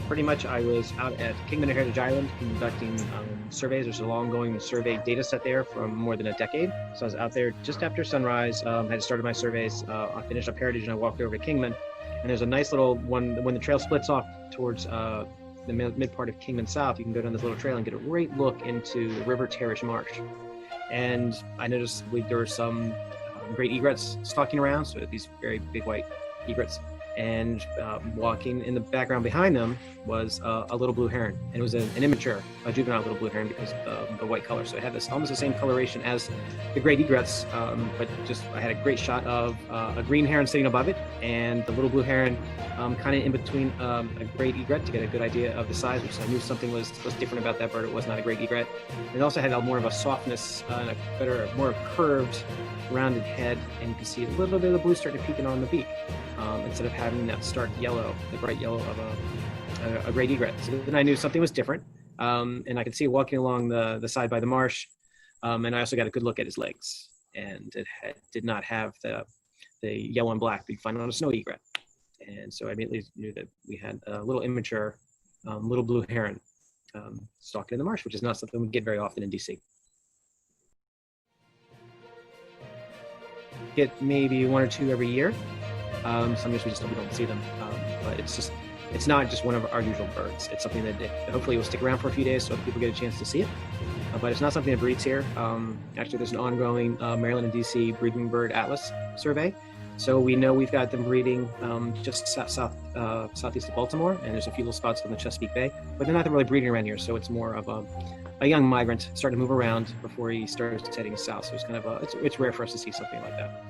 Pretty much, I was out at Kingman Island conducting surveys. There's a long-going survey data set there for more than a decade. So I was out there just after sunrise, had started my surveys. I finished up Heritage and I walked over to Kingman. And there's a nice little one, when the trail splits off towards the mid part of Kingman South, you can go down this little trail and get a great look into the River Terrace Marsh. And I noticed there were some great egrets stalking around, so these very big white egrets. And walking in the background behind them was a little blue heron. And it was an immature, a juvenile little blue heron because of the white color. So it had this almost the same coloration as the great egrets, but just I had a great shot of a green heron sitting above it and the little blue heron kind of in between a great egret to get a good idea of the size, which I knew something was different about that bird. It was not a great egret. It also had more of a softness and a better, more curved, rounded head, and you can see a little bit of the blue starting to peek in on the beak. Instead of having that stark yellow, the bright yellow of a great egret. So then I knew something was different, and I could see it walking along the side by the marsh, and I also got a good look at his legs, and it did not have the yellow and black that you find on a snow egret. And so I immediately knew that we had a little immature little blue heron stalking in the marsh, which is not something we get very often in DC. Get maybe one or two every year. Some years we don't see them, but it's not just one of our usual birds. It's something that hopefully will stick around for a few days so other people get a chance to see it. But it's not something that breeds here. Actually, there's an ongoing Maryland and DC breeding bird atlas survey. So we know we've got them breeding just southeast of Baltimore, and there's a few little spots on the Chesapeake Bay, but they're not really breeding around here. So it's more of a young migrant starting to move around before he starts heading south. So it's kind of it's rare for us to see something like that.